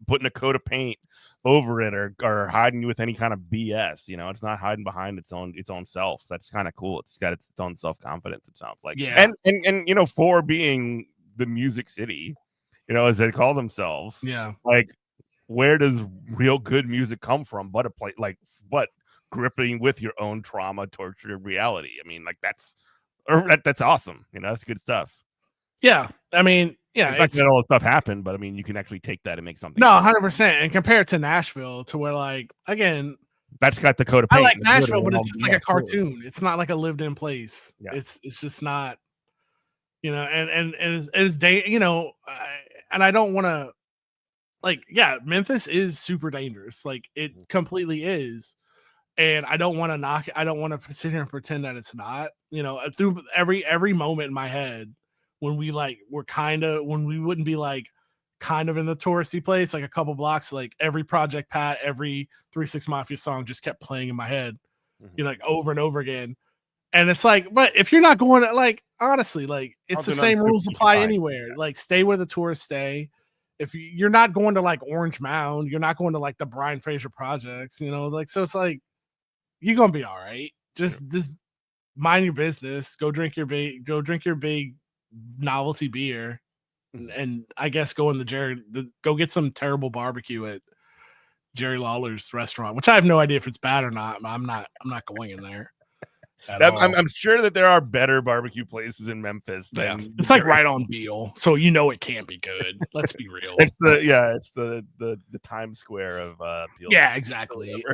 putting a coat of paint over it or hiding you with any kind of BS. It's not hiding behind its own self. That's kind of cool. It's got its own self-confidence, it sounds like. Yeah. And for being the Music City, as they call themselves. Yeah. Like, where does real good music come from? But but gripping with your own trauma, torture, reality. I mean, like that's awesome. That's good stuff. Yeah, I mean, yeah, it's not that all the stuff happened, but I mean, you can actually take that and make something. No, 100%. And compare it to Nashville, to where like again, that's got the coat of paint. I like Nashville, but it's just like a cartoon. It's not like a lived-in place. Yeah. It's just not, and it's day, and I don't want to, like, yeah, Memphis is super dangerous. Like it completely is. And I don't want to knock it. I don't want to sit here and pretend that it's not, through every moment in my head. When we when we wouldn't be like kind of in the touristy place, like a couple blocks, like every Project Pat, every 3 6 Mafia song just kept playing in my head, like over and over again. And it's like, but if you're not going to, like, honestly, like it's the same rules apply anywhere. Like stay where the tourists stay. If you're not going to like Orange Mound, you're not going to like the Brian Fraser projects, like, so it's like, you're going to be all right. Just mind your business. Go drink your big novelty beer, and I guess go get some terrible barbecue at Jerry Lawler's restaurant, which I have no idea if it's bad or not. But I'm not going in there. I'm sure that there are better barbecue places in Memphis. It's like right on Beale, so it can't be good. Let's be real. It's the Times Square of Beale. Yeah, exactly.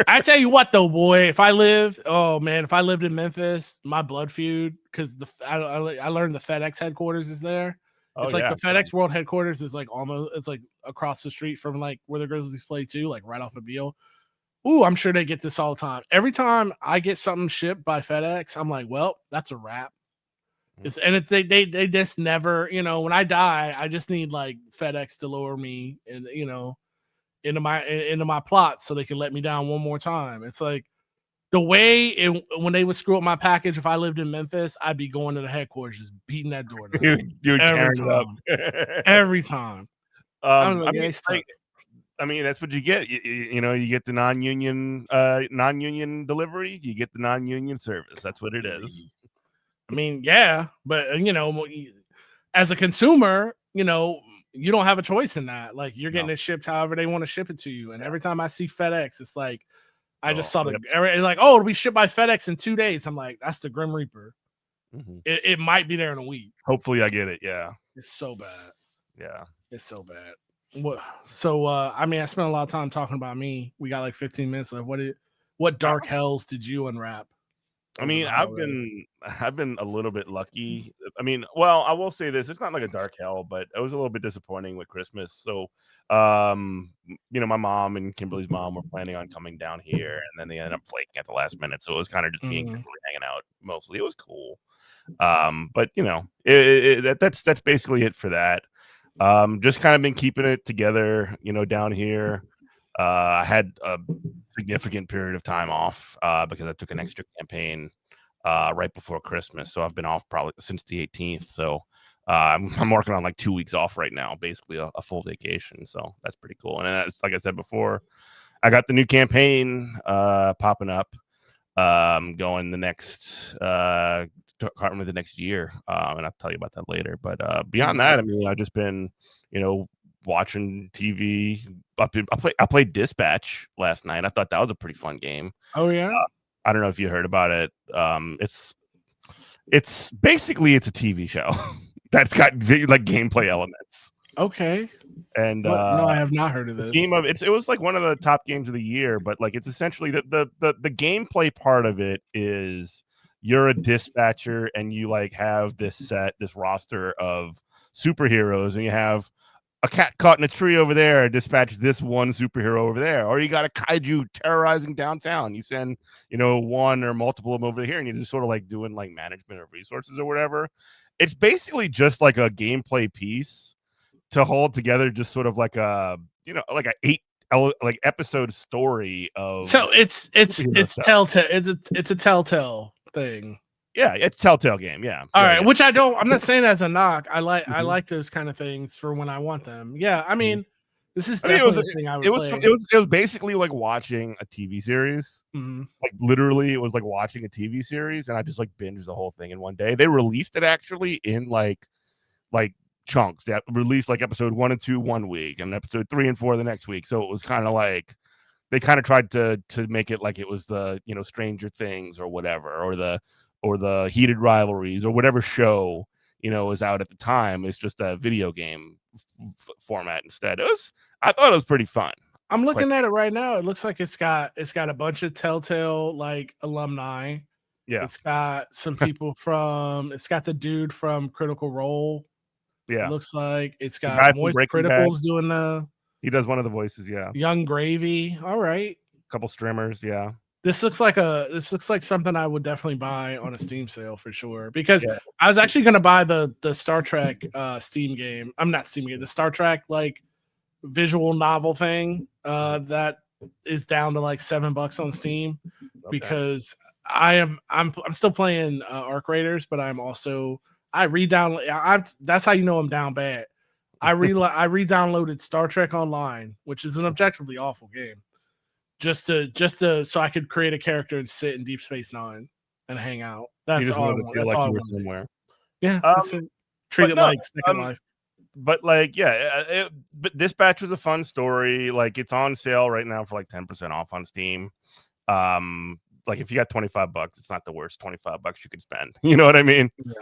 I tell you what, though, boy, if I lived in Memphis, my blood feud, because I learned the FedEx headquarters is there. It's the FedEx World headquarters is like it's like across the street from like where the Grizzlies play too, like right off of Beale. Ooh, I'm sure they get this all the time. Every time I get something shipped by FedEx, I'm like, well, that's a wrap. They just never, when I die, I just need like FedEx to lower me and into my plot so they can let me down one more time. It's like the way when they would screw up my package, if I lived in Memphis, I'd be going to the headquarters, just beating that door down. You're tearing it up every time. I mean, that's what you get. You get the non-union delivery. You get the non-union service. That's what it is. I mean, yeah, but as a consumer, you don't have a choice in that. Like you're getting it shipped however they want to ship it to you. And every time I see FedEx, it's like I just saw it's like, oh, it'll be shipped by FedEx in 2 days. I'm like, that's the Grim Reaper. It might be there in a week. Hopefully, I get it. Yeah, it's so bad. Yeah, it's so bad. So I mean, I spent a lot of time talking about me. We got like 15 minutes left. What dark hells did you unwrap? I mean, I've been a little bit lucky. I mean, well, I will say this: it's not like a dark hell, but it was a little bit disappointing with Christmas. So, my mom and Kimberly's mom were planning on coming down here, and then they ended up flaking at the last minute. So it was kind of just me and Kimberly hanging out mostly. It was cool, but that's basically it for that. Just kind of been keeping it together, down here. I had a significant period of time off because I took an extra campaign right before Christmas. So I've been off probably since the 18th. So I'm working on like 2 weeks off right now, basically a full vacation. So that's pretty cool. And that's, like I said before, I got the new campaign popping up, going the next the next year, and I'll tell you about that later. But beyond that, I mean, I've just been, watching TV. I played Dispatch last night. I thought that was a pretty fun game. Oh yeah. I don't know if you heard about it. It's basically a TV show that's got like gameplay elements. Okay. And no, I have not heard of this. It was like one of the top games of the year, but like it's essentially the gameplay part of it is you're a dispatcher and you like have this roster of superheroes, and you have a cat caught in a tree over there, dispatch this one superhero over there. Or you got a kaiju terrorizing downtown. You send, one or multiple of them over here, and you're just sort of like doing like management of resources or whatever. It's basically just like a gameplay piece to hold together, just sort of like a, like a episode story of. So it's stuff. Telltale. It's a Telltale thing. Yeah, it's Telltale game. Yeah. All right, yeah. which I'm not saying as a knock. I like those kind of things for when I want them. Yeah, I mean, this is definitely a thing I would play. It was basically like watching a TV series. Mm-hmm. Like literally, it was like watching a TV series, and I just like binged the whole thing in one day. They released it actually in like chunks. That released like episode 1 and 2 one week, and episode 3 and 4 the next week. So it was kind of like they kind of tried to make it like it was the Stranger Things or whatever, or the Heated Rivalries or whatever show is out at the time. It's just a video game format instead. I thought it was pretty fun. I'm looking at it right now. It looks like it's got a bunch of Telltale like alumni. Yeah, it's got some people it's got the dude from Critical Role. Yeah, it looks like it's got Moist Criticals doing he does one of the voices. Yeah, Young Gravy. All right, a couple streamers. Yeah. This looks like something I would definitely buy on a Steam sale for sure, because I was actually going to buy the Star Trek Steam game. I'm not Steam game, the Star Trek like visual novel thing that is down to like $7 on Steam, because I'm still playing Arc Raiders, but I'm also that's how you know I'm down bad. I re-downloaded Star Trek Online, which is an objectively awful game. Just to so I could create a character and sit in Deep Space Nine and hang out. That's all I want. That's all I want. Somewhere. Yeah, treat it like Second Life. But like, but Dispatch was a fun story. Like, it's on sale right now for like 10% off on Steam. Like if you got $25, it's not the worst $25 you could spend. You know what I mean? Yeah.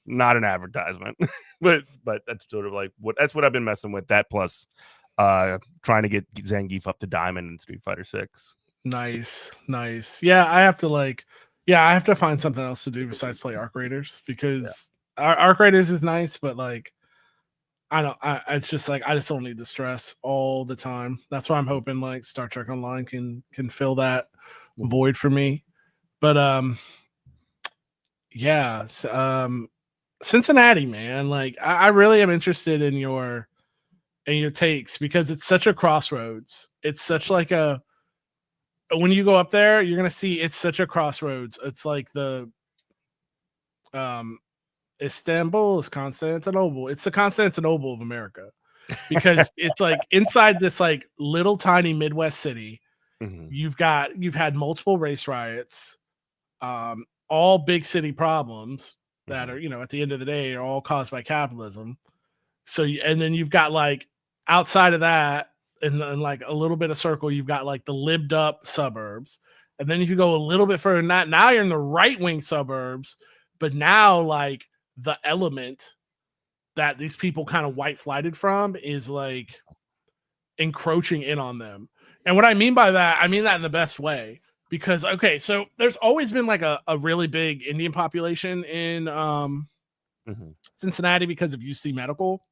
Not an advertisement, but that's sort of like that's what I've been messing with. That plus trying to get Zangief up to Diamond in Street Fighter 6. Nice. Yeah, I have to find something else to do besides play Arc Raiders, because Arc Raiders is nice, but like it's just like I just don't need the stress all the time. That's why I'm hoping like Star Trek Online can fill that void for me. But Cincinnati, man, like I really am interested in your takes, because it's such a crossroads. It's such like when you go up there, you're gonna see it's such a crossroads. It's like the Istanbul is Constantinople. It's the Constantinople of America, because it's like inside this like little tiny Midwest city. Mm-hmm. You've had multiple race riots, all big city problems that are, at the end of the day, are all caused by capitalism. So, and then you've got like outside of that, and like a little bit of circle, you've got like the libbed up suburbs. And then if you go a little bit further than that, now you're in the right wing suburbs, but now like the element that these people kind of white flighted from is like encroaching in on them. And what I mean by that, I mean that in the best way. Because, so there's always been like a really big Indian population in Cincinnati because of UC Medical.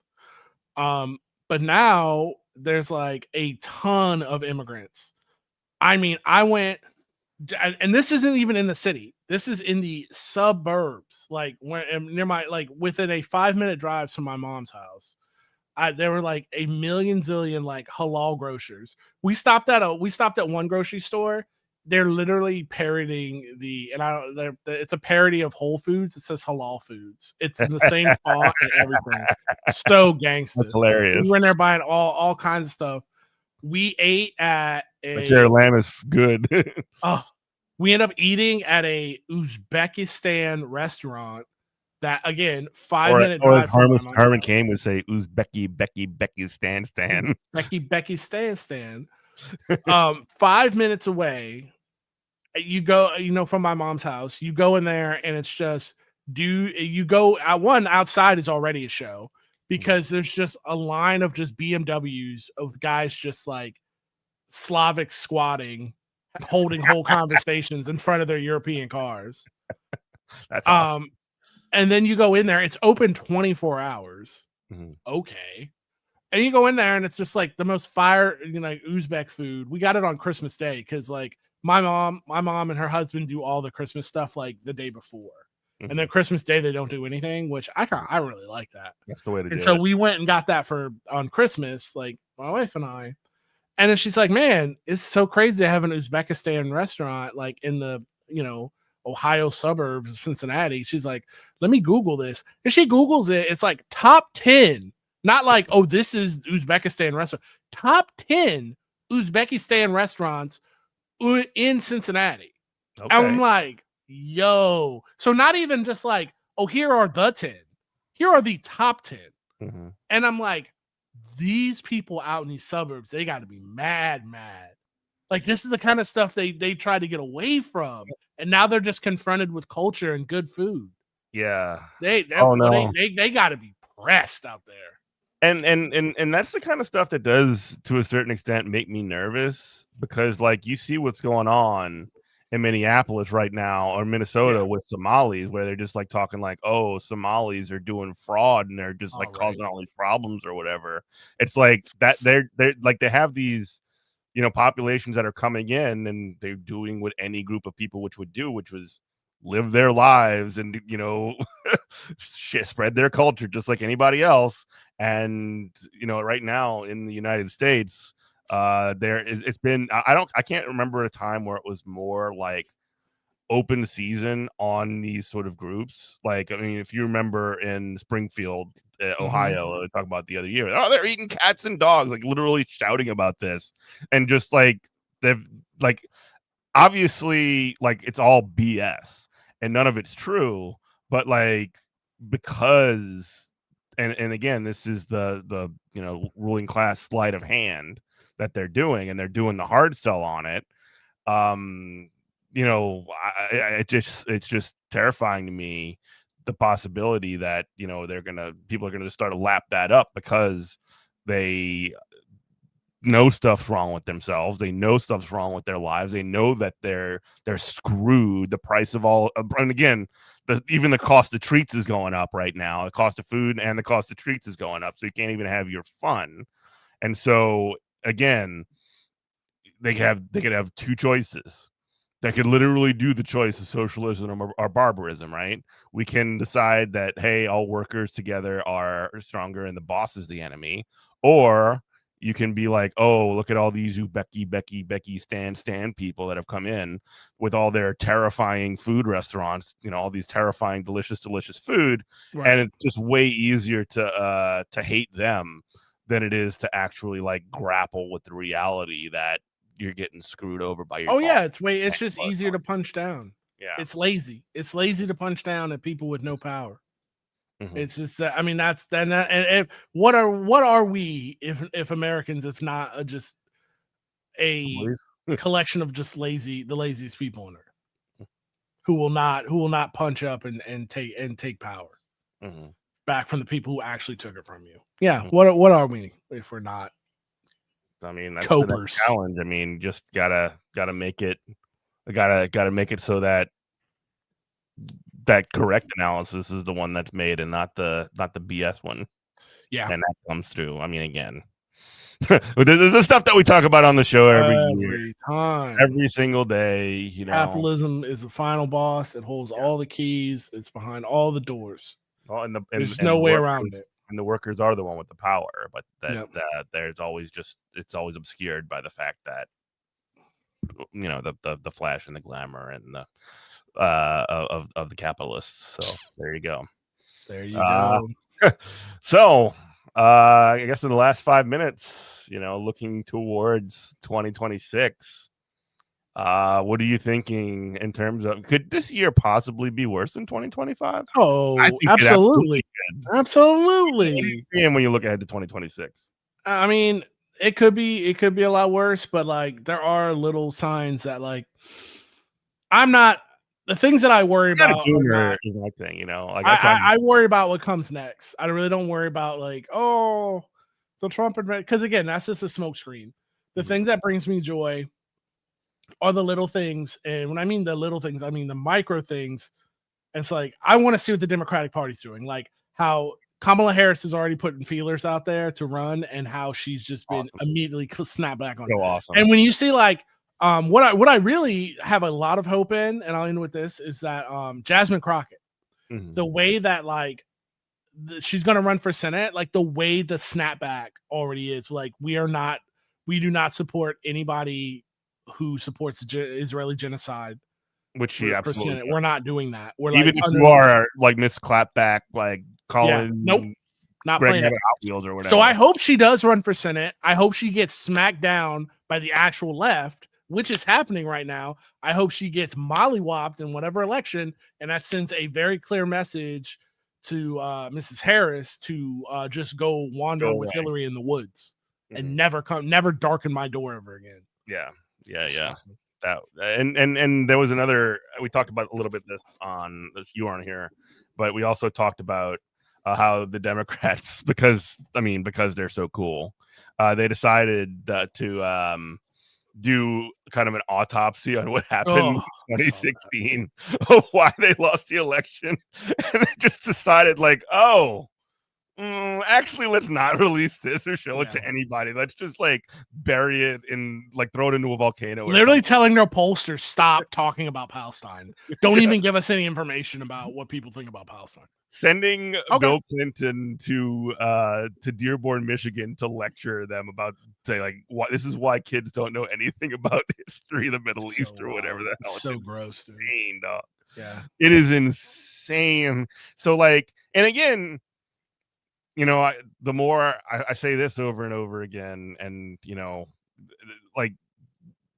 But now there's like a ton of immigrants. I mean, I went, and this isn't even in the city. This is in the suburbs, like near my, like within a 5-minute drive from my mom's house. There were like a million zillion like halal grocers. We stopped at one grocery store. They're literally parodying it's a parody of Whole Foods. It says halal foods. It's in the same font and everything. So gangster. That's hilarious. We were in there buying all kinds of stuff. We ate at their lamb is good. We end up eating at a Uzbekistan restaurant. That again, 5-minute drive. Herman Cain would say Uzbeki Becky Stan. Becky Stan. 5 minutes away. You go, from my mom's house. You go in there, and it's just you go at one outside is already a show, because there's just a line of just BMWs of guys just like Slavic squatting, holding whole conversations in front of their European cars. That's awesome. And then you go in there, it's open 24 hours. Mm-hmm. Okay. And you go in there and it's just like the most fire, Uzbek food. We got it on Christmas Day because like my mom and her husband do all the Christmas stuff like the day before. Mhm. And then Christmas Day they don't do anything, which I really like that. That's the way to do it. And so we went and got that on Christmas, like my wife and I. And then she's like, man, it's so crazy to have an Uzbekistan restaurant like in the, Ohio suburbs of Cincinnati. She's like, let me Google this. And she Googles it. It's like top 10, not like, oh, this is Uzbekistan restaurant. Top 10 Uzbekistan restaurants in Cincinnati. Okay. I'm like, yo. So not even just like, oh, here are the 10. Here are the top 10. Mm-hmm. And I'm like, these people out in these suburbs, they got to be mad. Like this is the kind of stuff they try to get away from, and now they're just confronted with culture and good food. Yeah, they got to be pressed out there. And that's the kind of stuff that does, to a certain extent, make me nervous because, like, you see what's going on in Minneapolis right now or Minnesota with Somalis, where they're just like talking like, oh, Somalis are doing fraud and they're just like causing all these problems or whatever. It's like that they're like they have these, populations that are coming in and they're doing what any group of people would do, which was live their lives and spread their culture just like anybody else. And right now in the United States, it's been I can't remember a time where it was more like open season on these sort of groups. Like, I mean, if you remember in Springfield, Ohio, they talked about the other year, oh, they're eating cats and dogs, like literally shouting about this, and just like they've like obviously like it's all BS and none of it's true, but like because and again, this is the ruling class sleight of hand that they're doing, and they're doing the hard sell on it. It's just terrifying to me, the possibility that people are gonna start to lap that up because they know stuff's wrong with themselves. They know stuff's wrong with their lives. They know that they're screwed. The price of all, and again, even the cost of treats is going up right now. The cost of food and the cost of treats is going up, so you can't even have your fun. And so again, they could have two choices. They could literally do the choice of socialism or barbarism, right? We can decide that, hey, all workers together are stronger and the boss is the enemy. Or you can be like, oh, look at all these Becky, Stan people that have come in with all their terrifying food restaurants, all these terrifying, delicious food. Right. And it's just way easier to hate them than it is to actually like grapple with the reality that you're getting screwed over by your it's just easier to punch down. It's lazy to punch down at people with no power. It's just I mean that's then and what are we if Americans, if not just a collection of just the laziest people on earth who will not punch up and take power back from the people who actually took it from you. What are we if we're not? I mean, that's the next challenge. I mean, just gotta make it. Gotta make it so that correct analysis is the one that's made, and not the BS one. Yeah, and that comes through. I mean, again, there's the stuff that we talk about on the show every time, every single day. Capitalism is the final boss. It holds all the keys. It's behind all the doors. There's no way around it. And the workers are the one with the power, but there's always it's always obscured by the fact that the flash and the glamour and the of the capitalists. So there you go. So I guess in the last 5 minutes, looking towards 2026, what are you thinking in terms of, could this year possibly be worse than 2025? Oh, absolutely. And when you look ahead to 2026, I mean, it could be a lot worse, but like there are little signs that like the things that I worry about is my thing, like I worry about what comes next. I really don't worry about like, oh, the Trump because again, that's just a smokescreen. The things that brings me joy are the little things, and when I mean the little things, I mean the micro things. It's like I want to see what the Democratic Party's doing, like how Kamala Harris is already putting feelers out there to run, and how she's just been immediately snapped back on. So awesome. And when you see like what I really have a lot of hope in, and I'll end with this, is that Jasmine Crockett, the way that like she's gonna run for Senate, like the way the snapback already is, like we do not support anybody who supports Israeli genocide. Which she absolutely we're not doing that. We're even like, if you are like Miss Clapback, like calling nope, not Greg playing it. Hot Wheels or whatever. So I hope she does run for Senate. I hope she gets smacked down by the actual left, which is happening right now. I hope she gets mollywopped in whatever election, and that sends a very clear message to Mrs. Harris to just go wander with Hillary in the woods and never darken my door ever again. Yeah. That and there was another, we talked about a little bit this on, you aren't here, but we also talked about how the Democrats, because they're so cool, they decided to do kind of an autopsy on what happened in 2016 of why they lost the election, and they just decided like, actually, let's not release this or show it to anybody. Let's just like bury it in, like throw it into a volcano. Literally telling their pollsters, stop talking about Palestine. Don't even give us any information about what people think about Palestine. Sending Bill Clinton to Dearborn, Michigan to lecture them about, say like, what this is why kids don't know anything about history of the Middle East or whatever the hell. It's so gross, insane, dog. Yeah, it is insane. So like, and again, you know, the more I say this over and over again, and you know, like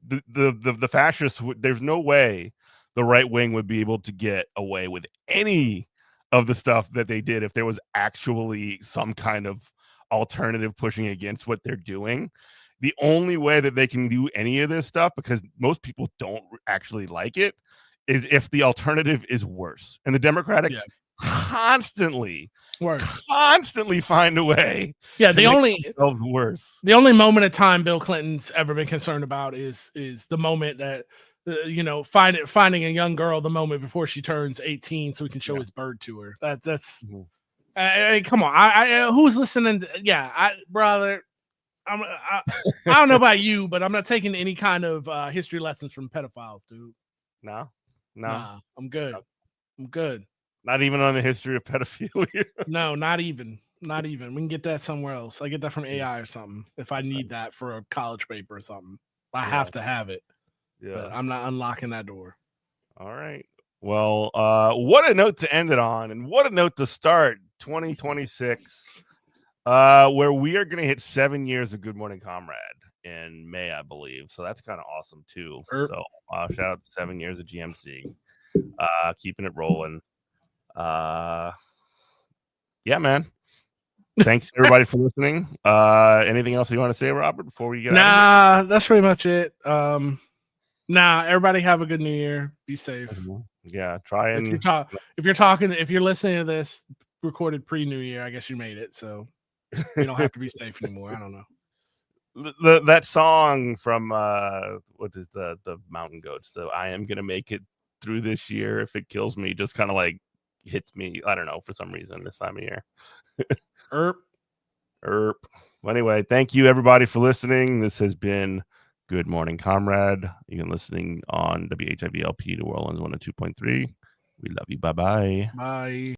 the fascists, there's no way the right wing would be able to get away with any of the stuff that they did if there was actually some kind of alternative pushing against what they're doing. The only way that they can do any of this stuff, because most people don't actually like it, is if the alternative is worse. And the Democrats constantly find a way to make themselves worse. The only moment of time Bill Clinton's ever been concerned about is the moment that you know, finding a young girl the moment before she turns 18 so he can show his bird to her. That's come on. I who's listening? Brother, I don't know about you, but I'm not taking any kind of history lessons from pedophiles, dude. No, I'm good. I'm good. Not even on the history of pedophilia. No, not even. We can get that somewhere else. I get that from AI or something. If I need that for a college paper or something, I have to have it. Yeah, but I'm not unlocking that door. All right. Well, what a note to end it on, and what a note to start 2026, where we are going to hit 7 years of Good Morning Comrade in May, I believe. So that's kind of awesome too. So shout out to 7 years of GMC, keeping it rolling. Yeah, man. Thanks everybody for listening. Anything else you want to say, Robert, before we get out of here? That's pretty much it. Everybody have a good New Year. Be safe. Yeah, try and if you're listening to this recorded pre-New Year, I guess you made it, so you don't have to be safe anymore. I don't know. That song from what is the Mountain Goats, the I Am Gonna Make It Through This Year If It Kills Me, just kind of like hits me, I don't know, for some reason this time of year. Erp. Well, anyway, thank you everybody for listening. This has been Good Morning Comrade. You've been listening on WHIVLP New Orleans 102.3. We love you. Bye-bye. Bye.